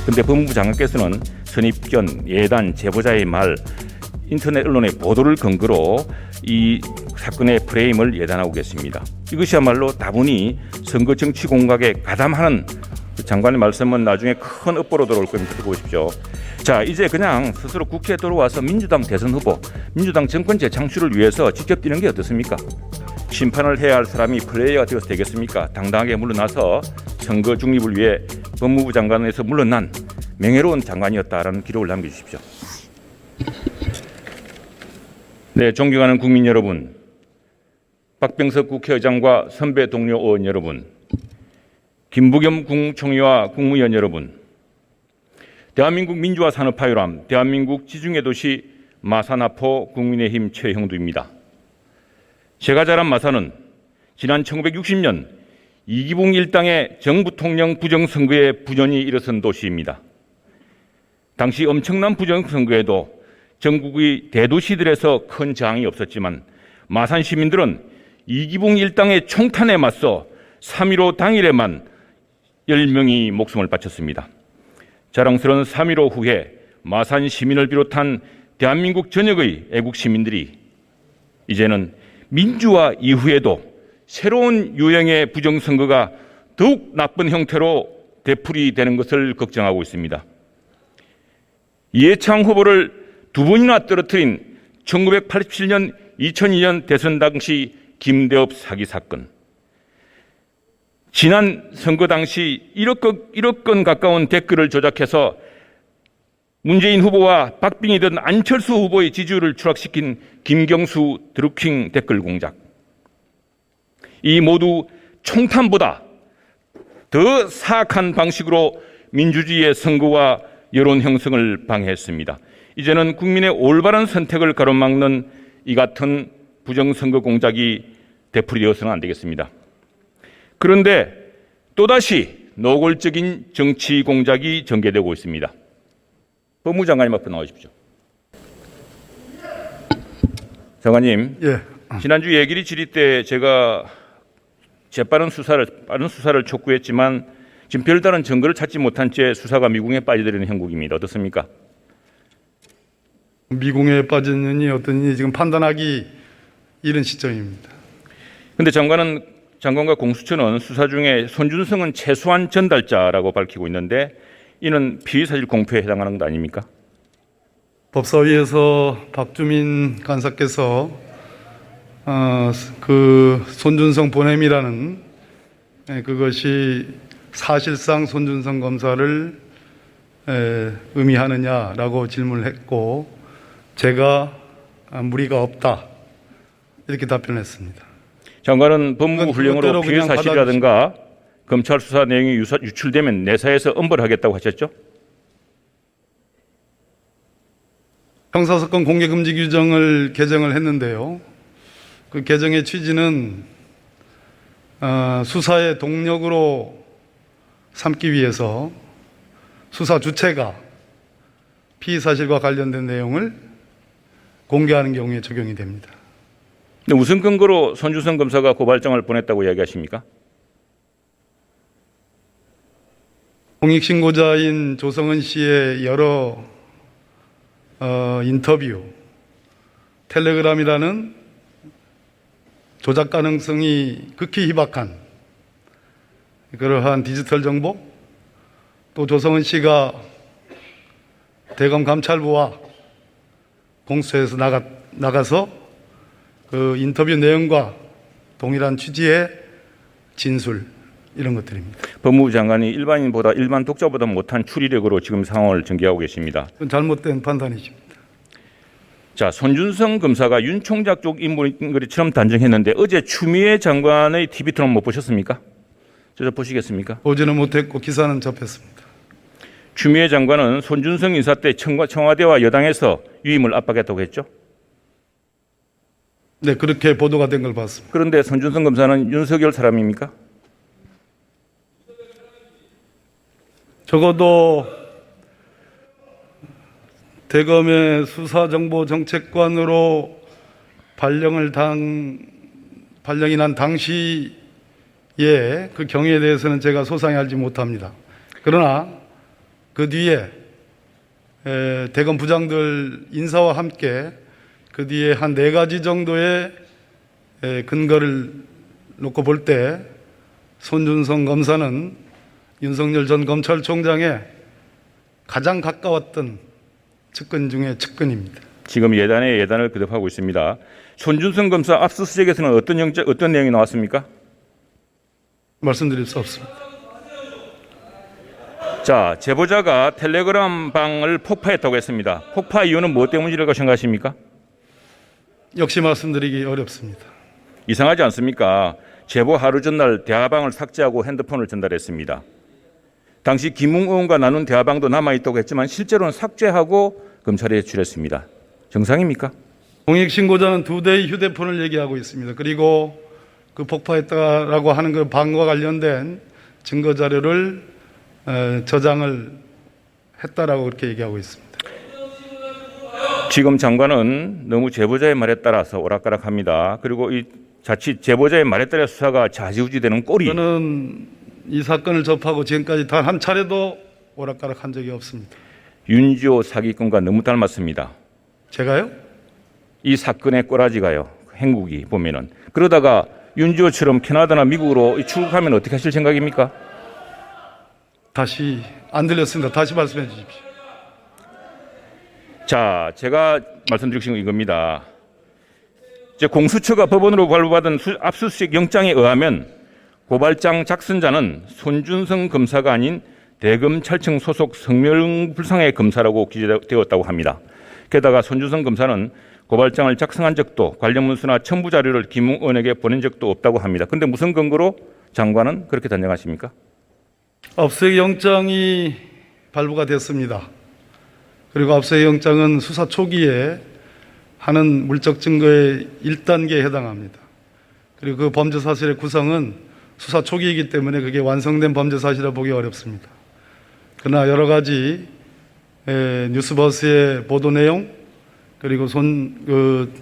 그런데 법무부 장관께서는 선입견, 예단, 제보자의 말, 인터넷 언론의 보도를 근거로 이 사건의 프레임을 예단하고 계십니다. 이것이야말로 다분히 선거 정치 공각에 가담하는 장관의 말씀은 나중에 큰 업보로 들어올 겁니다. 보십시오. 자, 이제 그냥 스스로 국회에 들어와서 민주당 대선 후보, 민주당 정권 재창출을 위해서 직접 뛰는 게 어떻습니까? 심판을 해야 할 사람이 플레이어가 되어서 되겠습니까? 당당하게 물러나서 선거 중립을 위해 법무부 장관에서 물러난 명예로운 장관이었다라는 기록을 남겨주십시오. 네, 존경하는 국민 여러분, 박병석 국회의장과 선배 동료 의원 여러분, 김부겸 국무총리와 국무위원 여러분, 대한민국 민주화 산업 파요람, 대한민국 지중해 도시 마산하포 국민의힘 최형두입니다. 제가 자란 마산은 지난 1960년 이기붕 일당의 정부통령 부정선거에 부전이 일어선 도시입니다. 당시 엄청난 부정선거에도 전국의 대도시들에서 큰 저항이 없었지만 마산 시민들은 이기붕 일당의 총탄에 맞서 3.15 당일에만 10명이 목숨을 바쳤습니다. 자랑스러운 3.15 후에 마산 시민을 비롯한 대한민국 전역의 애국 시민들이 이제는 민주화 이후에도 새로운 유형의 부정선거가 더욱 나쁜 형태로 되풀이되는 것을 걱정하고 있습니다. 이해창 후보를 두 번이나 떨어뜨린 1987년, 2002년 대선 당시 김대업 사기 사건, 지난 선거 당시 1억 건 가까운 댓글을 조작해서 문재인 후보와 박빙이던 안철수 후보의 지지율을 추락시킨 김경수 드루킹 댓글 공작, 이 모두 총탄보다 더 사악한 방식으로 민주주의의 선거와 여론 형성을 방해했습니다. 이제는 국민의 올바른 선택을 가로막는 이 같은 부정선거 공작이 되풀이되어서는 안 되겠습니다. 그런데 또다시 노골적인 정치 공작이 전개되고 있습니다. 법무부 장관님 앞으로 나오십시오. 장관님, 예. 지난주 예길이 질의 때 제가 빠른 수사를 촉구했지만 지금 별다른 증거를 찾지 못한 채 수사가 미궁에 빠져들이는 형국입니다. 어떻습니까? 미궁에 빠졌느니 어떠니 지금 판단하기 이른 시점입니다. 그런데 장관과 공수처는 수사 중에 손준성은 최소한 전달자라고 밝히고 있는데 이는 피의사실 공표에 해당하는 것 아닙니까? 법사위에서 박주민 간사께서 그 손준성 보냄이라는 그것이 사실상 손준성 검사를 의미하느냐라고 질문을 했고 제가 무리가 없다 이렇게 답변했습니다. 장관은 법무부 훈령으로 피해 사실이라든가 검찰 수사 내용이 유출되면 내사에서 엄벌하겠다고 하셨죠? 형사사건 공개금지 규정을 개정을 했는데요. 그 개정의 취지는 수사의 동력으로 삼기 위해서 수사 주체가 피의 사실과 관련된 내용을 공개하는 경우에 적용이 됩니다. 근데 무슨 근거로 손준성 검사가 고발장을 보냈다고 이야기하십니까? 공익신고자인 조성은 씨의 여러 인터뷰, 텔레그램이라는 조작 가능성이 극히 희박한 그러한 디지털 정보, 또 조성은 씨가 대검 감찰부와 공수처에서 나가서 그 인터뷰 내용과 동일한 취지의 진술 이런 것들입니다. 법무부 장관이 일반 독자보다 못한 추리력으로 지금 상황을 전개하고 계십니다. 그건 잘못된 판단이십니다. 자, 손준성 검사가 윤 총장 쪽 인물인 것처럼 단정했는데 어제 추미애 장관의 TV 토론 못 보셨습니까? 저 보시겠습니까? 보지는 못했고 기사는 접했습니다. 추미애 장관은 손준성 인사 때 청와대와 여당에서 유임을 압박했다고 했죠? 네, 그렇게 보도가 된 걸 봤습니다. 그런데 손준성 검사는 윤석열 사람입니까? 적어도 대검의 수사정보정책관으로 발령이 난 당시에 그 경위에 대해서는 제가 소상히 알지 못합니다. 그러나 그 뒤에 대검 부장들 인사와 함께 그 뒤에 한 4가지 정도의 근거를 놓고 볼 때 손준성 검사는 윤석열 전 검찰총장에 가장 가까웠던 측근 중에 측근입니다. 지금 예단에 예단을 거듭하고 있습니다. 손준성 검사 압수수색에서는 어떤 내용이 나왔습니까? 말씀드릴 수 없습니다. 자, 제보자가 텔레그램 방을 폭파했다고 했습니다. 폭파 이유는 무엇 때문이라고 생각하십니까? 역시 말씀드리기 어렵습니다. 이상하지 않습니까? 제보 하루 전날 대화방을 삭제하고 핸드폰을 전달했습니다. 당시 김웅 의원과 나눈 대화방도 남아있다고 했지만 실제로는 삭제하고 검찰에 제출했습니다. 정상입니까? 공익신고자는 2대의 휴대폰을 얘기하고 있습니다. 그리고 그 폭파했다라고 하는 그 방과 관련된 증거 자료를 저장을 했다라고 그렇게 얘기하고 있습니다. 지금 장관은 너무 제보자의 말에 따라서 오락가락합니다. 그리고 이 자칫 제보자의 말에 따라 수사가 좌지우지되는 꼴이 저는 이 사건을 접하고 지금까지 단 한 차례도 오락가락한 적이 없습니다. 윤지호 사기꾼과 너무 닮았습니다. 제가요? 이 사건의 꼬라지가요. 행국이 보면은 그러다가 윤지호처럼 캐나다나 미국으로 출국하면 어떻게 하실 생각입니까? 다시 안 들렸습니다. 다시 말씀해 주십시오. 자, 제가 말씀드리고 싶은 건 이겁니다. 이제 공수처가 법원으로 발부받은 압수수색 영장에 의하면 고발장 작성자는 손준성 검사가 아닌 대검찰청 소속 성명불상의 검사라고 기재되었다고 합니다. 게다가 손준성 검사는 고발장을 작성한 적도 관련 문서나 첨부 자료를 김웅 의원에게 보낸 적도 없다고 합니다. 그런데 무슨 근거로 장관은 그렇게 단정하십니까? 압수수색 영장이 발부가 됐습니다. 그리고 압수수색 영장은 수사 초기에 하는 물적 증거의 1단계에 해당합니다. 그리고 그 범죄 사실의 구성은 수사 초기이기 때문에 그게 완성된 범죄 사실이라 보기 어렵습니다. 그러나 여러 가지 뉴스버스의 보도 내용 그리고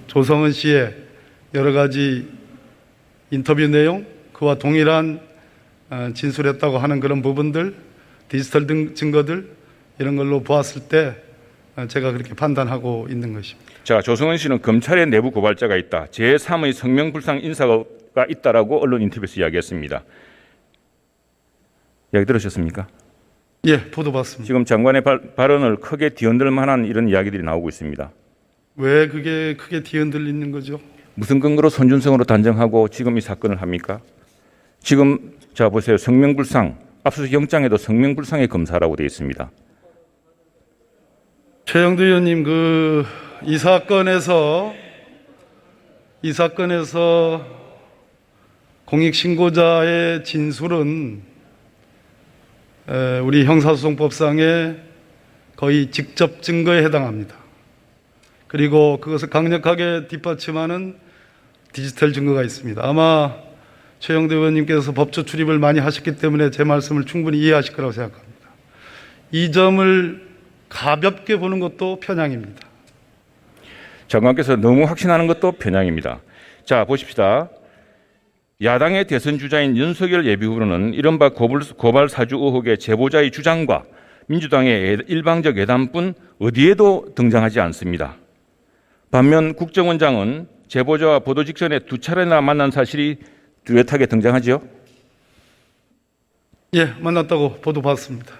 조성은 씨의 여러 가지 인터뷰 내용 그와 동일한 진술했다고 하는 그런 부분들 디지털 증거들 이런 걸로 보았을 때 제가 그렇게 판단하고 있는 것입니다. 자, 조성은 씨는 검찰의 내부 고발자가 있다. 제3의 성명불상 인사가 있다라고 언론 인터뷰에서 이야기했습니다. 이야기 들으셨습니까? 예, 보도 봤습니다. 지금 장관의 발언을 크게 뒤흔들 만한 이런 이야기들이 나오고 있습니다. 왜 그게 크게 뒤흔들리는 거죠? 무슨 근거로 손준성으로 단정하고 지금 이 사건을 합니까? 지금 자 보세요. 성명불상 압수수색 영장에도 성명불상의 검사라고 되어 있습니다. 최영두 의원님 이 사건에서 공익신고자의 진술은 우리 형사소송법상의 거의 직접 증거에 해당합니다. 그리고 그것을 강력하게 뒷받침하는 디지털 증거가 있습니다. 아마 최영두 의원님께서 법조 출입을 많이 하셨기 때문에 제 말씀을 충분히 이해하실 거라고 생각합니다. 이 점을 가볍게 보는 것도 편향입니다. 장관께서 너무 확신하는 것도 편향입니다. 자, 보십시다. 야당의 대선 주자인 윤석열 예비후보는 이른바 고발 사주 의혹의 제보자의 주장과 민주당의 일방적 예단뿐 어디에도 등장하지 않습니다. 반면 국정원장은 제보자와 보도 직전에 2차례나 만난 사실이 뚜렷하게 등장하지요. 예, 만났다고 보도 봤습니다.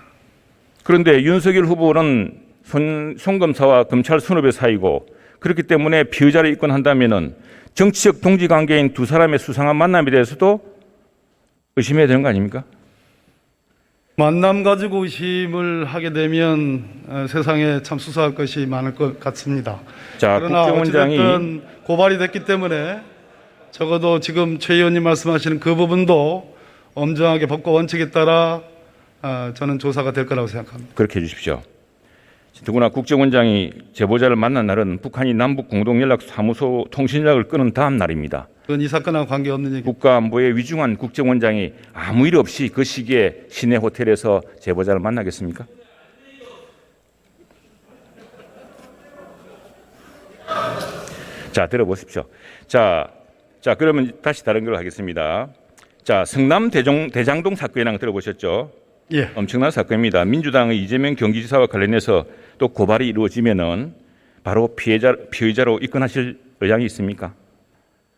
그런데 윤석열 후보는 손 검사와 검찰 선후배 사이고 그렇기 때문에 피의자를 입건한다면은 정치적 동지 관계인 두 사람의 수상한 만남에 대해서도 의심해야 되는 거 아닙니까? 만남 가지고 의심을 하게 되면 세상에 참 수사할 것이 많을 것 같습니다. 자, 그러나 국정원장이 어찌됐든 고발이 됐기 때문에 적어도 지금 최 의원님 말씀하시는 그 부분도 엄정하게 법과 원칙에 따라 저는 조사가 될 거라고 생각합니다. 그렇게 해주십시오. 더구나 국정원장이 제보자를 만난 날은 북한이 남북 공동연락사무소 통신연락을 끊은 다음 날입니다. 그건 이 사건하고 관계없는 얘기. 국가안보에 위중한 국정원장이 아무 일 없이 그 시기에 시내 호텔에서 제보자를 만나겠습니까? 자, 들어보십시오. 자, 그러면 다시 다른 걸 하겠습니다. 자, 성남 대장동 사건이랑 들어보셨죠? 예. 엄청난 사건입니다. 민주당의 이재명 경기지사와 관련해서 또 고발이 이루어지면은 바로 피의자로 입건하실 의향이 있습니까?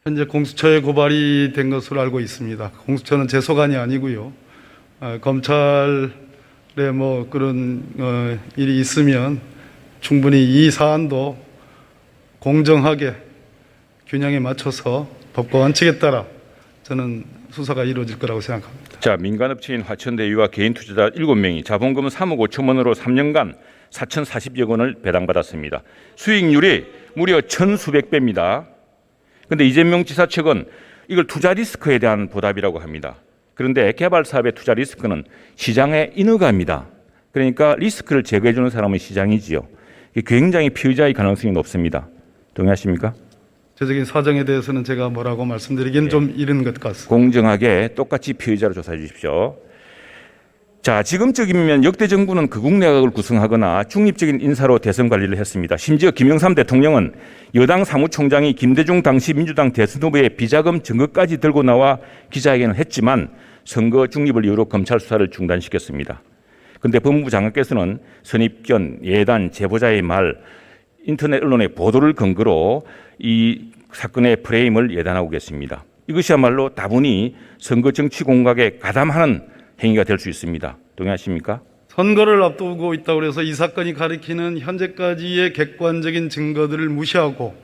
현재 공수처에 고발이 된 것으로 알고 있습니다. 공수처는 제 소관이 아니고요. 검찰에 뭐 그런 일이 있으면 충분히 이 사안도 공정하게 균형에 맞춰서 법과 원칙에 따라 저는 수사가 이루어질 거라고 생각합니다. 자, 민간업체인 화천대유와 개인 투자자 7명이 자본금 3억 5천 원으로 3년간 4,040여 원을 배당받았습니다. 수익률이 무려 1,000수백 배입니다. 그런데 이재명 지사 측은 이걸 투자 리스크에 대한 보답이라고 합니다. 그런데 개발 사업의 투자 리스크는 시장에 인허가입니다. 그러니까 리스크를 제거해 주는 사람은 시장이지요. 굉장히 피의자의 가능성이 높습니다. 동의하십니까? 구체적인 사정에 대해서는 제가 뭐라고 말씀드리기는 좀 이른 것 같습니다. 공정하게 똑같이 피의자로 조사해 주십시오. 자, 지금쯤이면 역대 정부는 극우 내각을 구성하거나 중립적인 인사로 대선 관리를 했습니다. 심지어 김영삼 대통령은 여당 사무총장이 김대중 당시 민주당 대선 후보의 비자금 증거까지 들고 나와 기자회견을 했지만 선거 중립을 이유로 검찰 수사를 중단시켰습니다. 그런데 법무부 장관께서는 선입견, 예단, 제보자의 말, 인터넷 언론의 보도를 근거로 이 사건의 프레임을 예단하고 계십니다. 이것이야말로 다분히 선거 정치 공각에 가담하는 행위가 될 수 있습니다. 동의하십니까? 선거를 앞두고 있다고 해서 이 사건이 가리키는 현재까지의 객관적인 증거들을 무시하고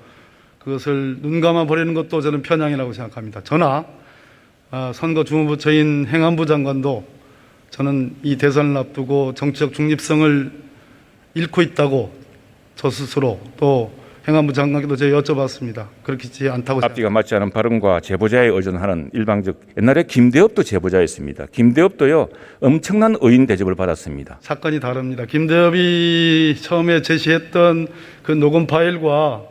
그것을 눈감아 버리는 것도 저는 편향이라고 생각합니다. 저나 선거 주무부처인 행안부 장관도 저는 이 대선을 앞두고 정치적 중립성을 잃고 있다고 저 스스로 또 행안부 장관께도 제가 여쭤봤습니다. 그렇지 않다고 앞뒤가 맞지 않은 발언과 제보자에 의존하는 일방적, 옛날에 김대엽도 제보자였습니다. 김대엽도요 엄청난 의인 대접을 받았습니다. 사건이 다릅니다. 김대엽이 처음에 제시했던 그 녹음 파일과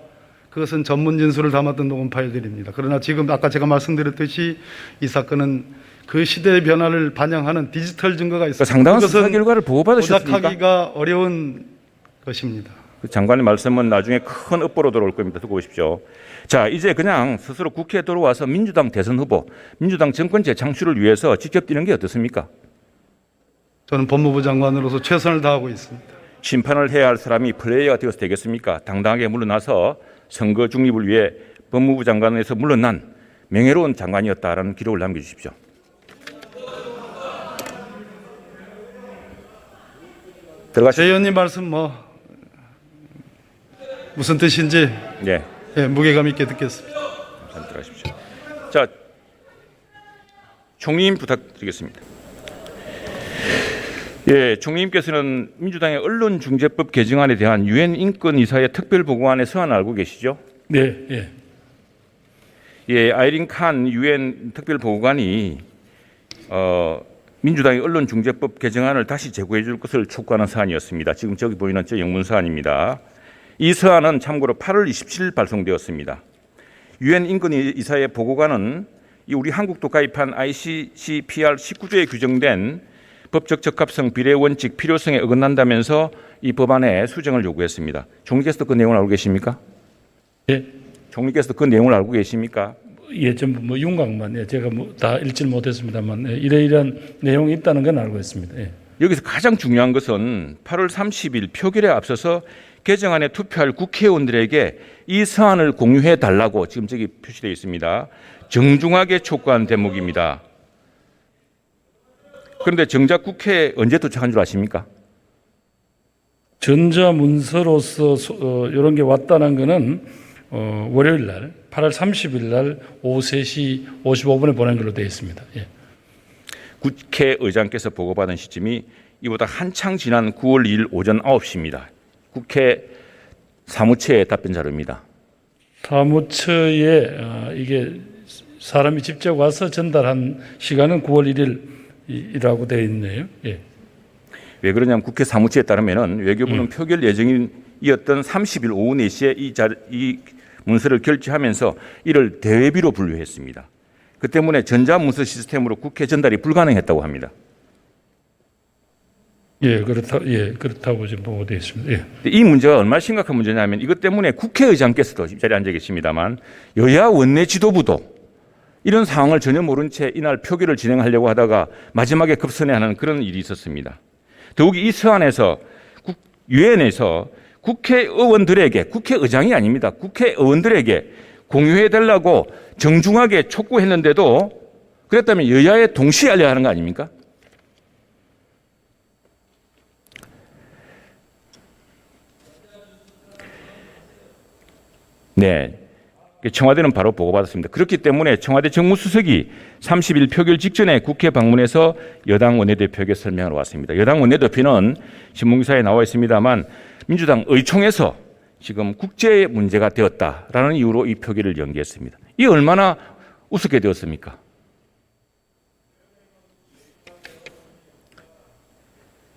그것은 전문 진술을 담았던 녹음 파일들입니다. 그러나 지금 아까 제가 말씀드렸듯이 이 사건은 그 시대의 변화를 반영하는 디지털 증거가 있습니다. 상당한 수사 결과를 보고받으셨습니까? 조작하기가 어려운 것입니다. 장관의 말씀은 나중에 큰 업보로 들어올 겁니다. 듣고 오십시오. 자, 이제 그냥 스스로 국회에 들어와서 민주당 대선 후보, 민주당 정권 재창출을 위해서 직접 뛰는 게 어떻습니까? 저는 법무부 장관으로서 최선을 다하고 있습니다. 심판을 해야 할 사람이 플레이어가 되어서 되겠습니까? 당당하게 물러나서 선거 중립을 위해 법무부 장관에서 물러난 명예로운 장관이었다라는 기록을 남겨주십시오. 제 의원님 말씀 무슨 뜻인지 네. 무게감 있게 듣겠습니다. 들어가십시오. 자, 총리님 부탁드리겠습니다. 예, 총리님께서는 민주당의 언론중재법 개정안에 대한 유엔 인권이사의 특별보고안의 서한을 알고 계시죠? 네, 예. 예, 아이린 칸 유엔 특별보고관이 민주당의 언론중재법 개정안을 다시 제고해 줄 것을 촉구하는 사안이었습니다. 지금 저기 보이는 저 영문 사안입니다. 이 서한은 참고로 8월 27일 발송되었습니다. 유엔 인권이사의 보고관은 우리 한국도 가입한 ICCPR 19조에 규정된 법적 적합성, 비례 원칙, 필요성에 어긋난다면서 이 법안에 수정을 요구했습니다. 총리께서도 그 내용을 알고 계십니까? 예. 총리께서도 그 내용을 알고 계십니까? 예, 전부 윤곽만, 예, 제가 다 읽지는 못했습니다만, 예, 이러이러한 내용이 있다는 건 알고 있습니다. 예. 여기서 가장 중요한 것은 8월 30일 표결에 앞서서 개정안에 투표할 국회의원들에게 이 서한을 공유해 달라고 지금 저기 표시되어 있습니다. 정중하게 촉구한 대목입니다. 그런데 정작 국회에 언제 도착한 줄 아십니까? 전자문서로서 이런 게 왔다는 거는 월요일 날 8월 30일 날 오후 3시 55분에 보낸 걸로 되어 있습니다. 예. 국회의장께서 보고받은 시점이 이보다 한창 지난 9월 2일 오전 9시입니다. 국회 사무처의 답변 자료입니다. 사무처에 이게 사람이 직접 와서 전달한 시간은 9월 1일이라고 되어 있네요. 예. 왜 그러냐면 국회 사무처에 따르면 외교부는 표결 예정이었던 30일 오후 4시에 이 문서를 결제하면서 이를 대외비로 분류했습니다. 그 때문에 전자문서 시스템으로 국회 전달이 불가능했다고 합니다. 예, 그렇다고 지금 보고되어 있습니다. 예. 이 문제가 얼마나 심각한 문제냐면 이것 때문에 국회의장께서도 자리에 앉아 계십니다만 여야 원내 지도부도 이런 상황을 전혀 모른 채 이날 표결을 진행하려고 하다가 마지막에 급선회하는 그런 일이 있었습니다. 더욱이 이 서한에서 유엔에서 국회의원들에게, 국회의장이 아닙니다. 국회의원들에게 공유해달라고 정중하게 촉구했는데도 그랬다면 여야에 동시에 알려야 하는 거 아닙니까? 네. 청와대는 바로 보고받았습니다. 그렇기 때문에 청와대 정무수석이 30일 표결 직전에 국회 방문해서 여당 원내대표에게 설명하러 왔습니다. 여당 원내대표는 신문기사에 나와 있습니다만 민주당 의총에서 지금 국제 문제가 되었다라는 이유로 이 표결을 연기했습니다. 이 얼마나 우습게 되었습니까?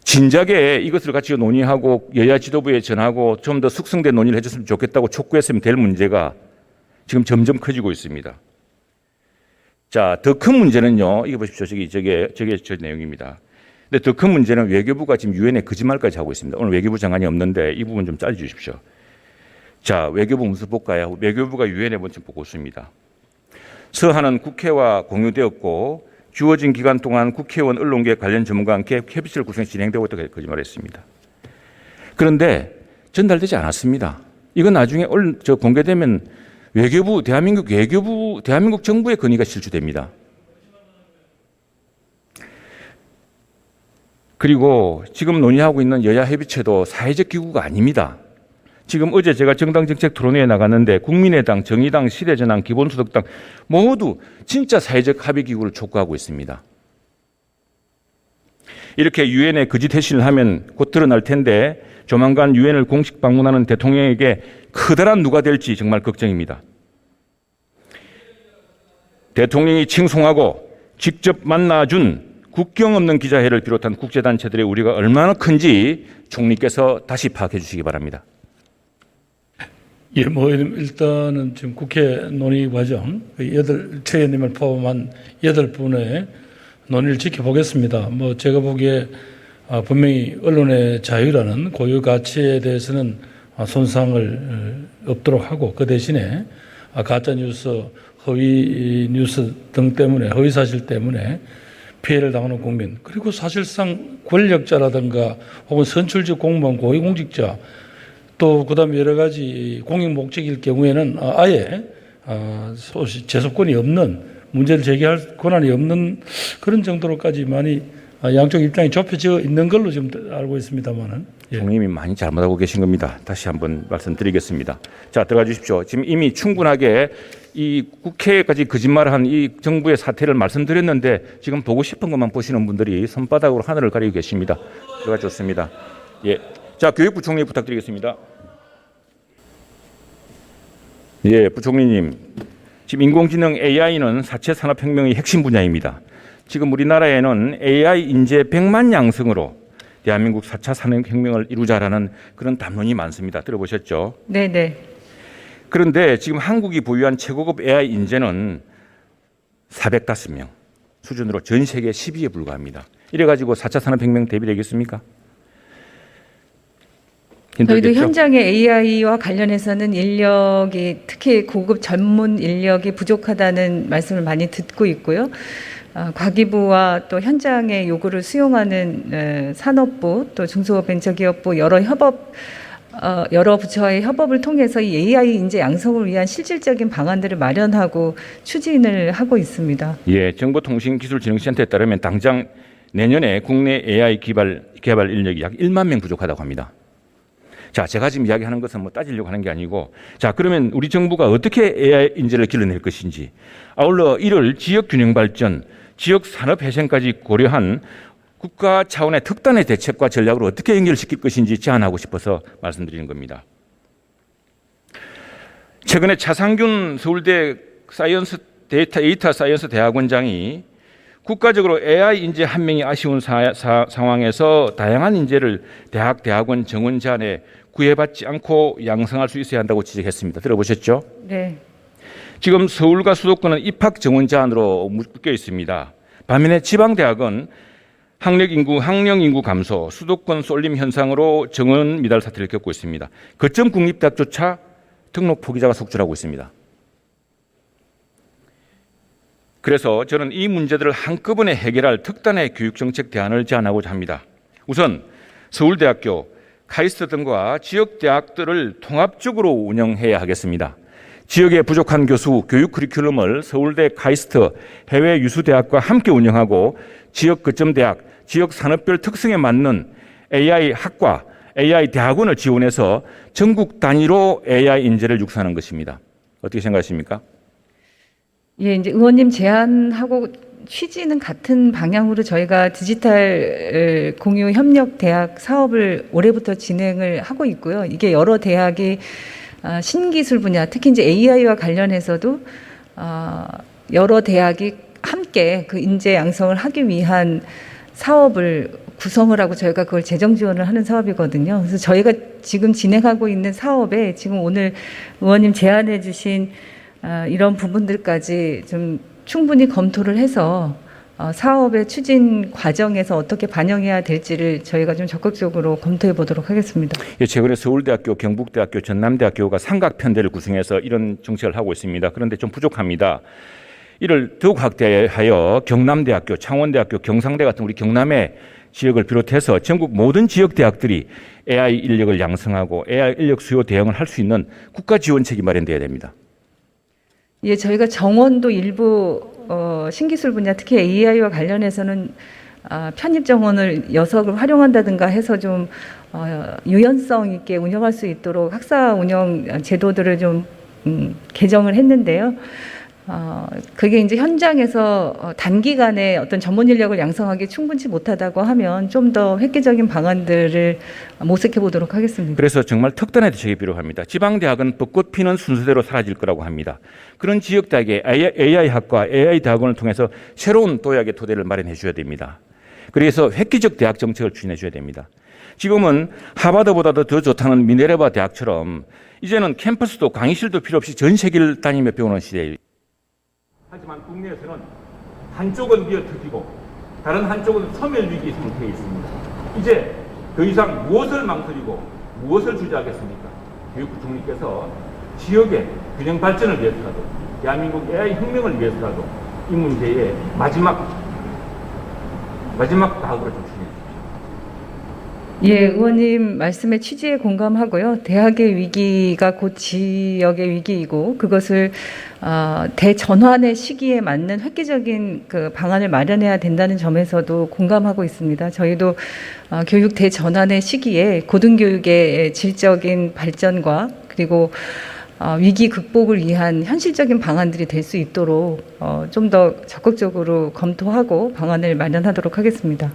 진작에 이것을 같이 논의하고 여야 지도부에 전하고 좀 더 숙성된 논의를 해줬으면 좋겠다고 촉구했으면 될 문제가 지금 점점 커지고 있습니다. 자, 더 큰 문제는요. 이거 보십시오. 저게 저 내용입니다. 근데 더 큰 문제는 외교부가 지금 유엔에 거짓말까지 하고 있습니다. 오늘 외교부 장관이 없는데 이 부분 좀 잘라주십시오. 자, 외교부 문서 볼까요? 외교부가 유엔에 먼저 보고서입니다. 서한은 국회와 공유되었고 주어진 기간 동안 국회의원, 언론계 관련 전문가와 함께 협의체를 구성해 진행되고 있다고 거짓말했습니다. 그런데 전달되지 않았습니다. 이건 나중에 공개되면 대한민국 정부의 건의가 실추됩니다. 그리고 지금 논의하고 있는 여야 협의체도 사회적 기구가 아닙니다. 지금 어제 제가 정당정책 토론회에 나갔는데 국민의당, 정의당, 시대전환, 기본소득당 모두 진짜 사회적 합의 기구를 촉구하고 있습니다. 이렇게 유엔에 거짓 회신을 하면 곧 드러날 텐데 조만간 유엔을 공식 방문하는 대통령에게 커다란 누가 될지 정말 걱정입니다. 대통령이 칭송하고 직접 만나준 국경 없는 기자회를 비롯한 국제단체들의 우려가 얼마나 큰지 총리께서 다시 파악해 주시기 바랍니다. 예, 뭐 일단은 지금 국회 논의 과정 최 의원님을 포함한 8분의 논의를 지켜보겠습니다. 뭐 제가 보기에 분명히 언론의 자유라는 고유 가치에 대해서는 손상을 없도록 하고 그 대신에 가짜 뉴스, 허위 뉴스 등 때문에 허위 사실 때문에 피해를 당하는 국민 그리고 사실상 권력자라든가 혹은 선출직 공무원, 고위공직자 또 그다음에 여러 가지 공익 목적일 경우에는 아예 재소권이 없는 문제를 제기할 권한이 없는 그런 정도로까지 많이 양쪽 입장이 좁혀져 있는 걸로 지금 알고 있습니다만은. 예. 총리님이 많이 잘못하고 계신 겁니다. 다시 한번 말씀드리겠습니다. 자, 들어가 주십시오. 지금 이미 충분하게 이 국회까지 거짓말한 이 정부의 사태를 말씀드렸는데 지금 보고 싶은 것만 보시는 분들이 손바닥으로 하늘을 가리고 계십니다. 들어가 좋습니다. 예. 자, 교육부 총리 부탁드리겠습니다. 예, 부총리님. 지금 인공지능 AI는 4차 산업혁명의 핵심 분야입니다. 지금 우리나라에는 AI 인재 100만 양성으로 대한민국 4차 산업혁명을 이루자라는 그런 담론이 많습니다. 들어보셨죠? 네네. 그런데 지금 한국이 보유한 최고급 AI 인재는 405명 수준으로 전 세계 10위에 불과합니다. 이래가지고 4차 산업혁명 대비되겠습니까? 저희도 현장의 AI와 관련해서는 인력이 특히 고급 전문 인력이 부족하다는 말씀을 많이 듣고 있고요. 과기부와 또 현장의 요구를 수용하는 산업부 또 중소벤처기업부 여러 부처의 협업을 통해서 이 AI 인재 양성을 위한 실질적인 방안들을 마련하고 추진을 하고 있습니다. 예, 정보통신기술진흥센터에 따르면 당장 내년에 국내 AI 개발 인력이 약 1만 명 부족하다고 합니다. 자, 제가 지금 이야기하는 것은 뭐 따지려고 하는 게 아니고, 자, 그러면 우리 정부가 어떻게 AI 인재를 길러낼 것인지, 아울러 이를 지역 균형 발전, 지역 산업 훼손까지 고려한 국가 차원의 특단의 대책과 전략으로 어떻게 연결시킬 것인지 제안하고 싶어서 말씀드리는 겁니다. 최근에 차상균 서울대 데이터 사이언스 대학원장이 국가적으로 AI 인재 한 명이 아쉬운 상황에서 다양한 인재를 대학원 정원 제한에 구애받지 않고 양성할 수 있어야 한다고 지적했습니다. 들어보셨죠? 네. 지금 서울과 수도권은 입학 정원 제한으로 묶여 있습니다. 반면에 지방대학은 학령 인구 감소, 수도권 쏠림 현상으로 정원 미달 사태를 겪고 있습니다. 거점 국립대학조차 등록 포기자가 속출하고 있습니다. 그래서 저는 이 문제들을 한꺼번에 해결할 특단의 교육정책 대안을 제안하고자 합니다. 우선 서울대학교, 카이스트 등과 지역대학들을 통합적으로 운영해야 하겠습니다. 지역에 부족한 교수, 교육 커리큘럼을 서울대, 카이스트, 해외 유수대학과 함께 운영하고 지역 거점대학, 지역 산업별 특성에 맞는 AI 학과, AI 대학원을 지원해서 전국 단위로 AI 인재를 육성하는 것입니다. 어떻게 생각하십니까? 예, 이제 의원님 제안하고 취지는 같은 방향으로 저희가 디지털 공유 협력 대학 사업을 올해부터 진행을 하고 있고요. 이게 여러 대학이 신기술 분야, 특히 이제 AI와 관련해서도 여러 대학이 함께 그 인재 양성을 하기 위한 사업을 구성을 하고 저희가 그걸 재정 지원을 하는 사업이거든요. 그래서 저희가 지금 진행하고 있는 사업에 지금 오늘 의원님 제안해 주신 이런 부분들까지 좀 충분히 검토를 해서 사업의 추진 과정에서 어떻게 반영해야 될지를 저희가 좀 적극적으로 검토해 보도록 하겠습니다. 예, 최근에 서울대학교, 경북대학교, 전남대학교가 삼각편대를 구성해서 이런 정책을 하고 있습니다. 그런데 좀 부족합니다. 이를 더욱 확대하여 경남대학교, 창원대학교, 경상대 같은 우리 경남의 지역을 비롯해서 전국 모든 지역 대학들이 AI 인력을 양성하고 AI 인력 수요 대응을 할 수 있는 국가 지원책이 마련돼야 됩니다. 예, 저희가 정원도 일부 신기술 분야, 특히 AI와 관련해서는 편입 정원을 6을 활용한다든가 해서 좀 유연성 있게 운영할 수 있도록 학사 운영 제도들을 좀 개정을 했는데요. 그게 이제 현장에서 단기간에 어떤 전문 인력을 양성하기 충분치 못하다고 하면 좀 더 획기적인 방안들을 모색해 보도록 하겠습니다. 그래서 정말 특단의 대책이 필요합니다. 지방대학은 벚꽃 피는 순서대로 사라질 거라고 합니다. 그런 지역대학에 AI학과, AI대학원을 통해서 새로운 도약의 토대를 마련해 줘야 됩니다. 그래서 획기적 대학 정책을 추진해 줘야 됩니다. 지금은 하버드보다도 더 좋다는 미네르바 대학처럼 이제는 캠퍼스도 강의실도 필요 없이 전 세계를 다니며 배우는 시대예요. 하지만 국내에서는 한쪽은 미어터지고 다른 한쪽은 소멸위기 상태에 있습니다. 이제 더 이상 무엇을 망설이고 무엇을 주저하겠습니까? 교육부 총리께서 지역의 균형 발전을 위해서라도 대한민국 AI 혁명을 위해서라도 이 문제의 마지막 과학으로 좀 추진해 주십시오. 예, 의원님 말씀의 취지에 공감하고요. 대학의 위기가 곧 지역의 위기이고 그것을 대전환의 시기에 맞는 획기적인 그 방안을 마련해야 된다는 점에서도 공감하고 있습니다. 저희도 교육 대전환의 시기에 고등교육의 질적인 발전과 그리고 위기 극복을 위한 현실적인 방안들이 될 수 있도록 좀 더 적극적으로 검토하고 방안을 마련하도록 하겠습니다.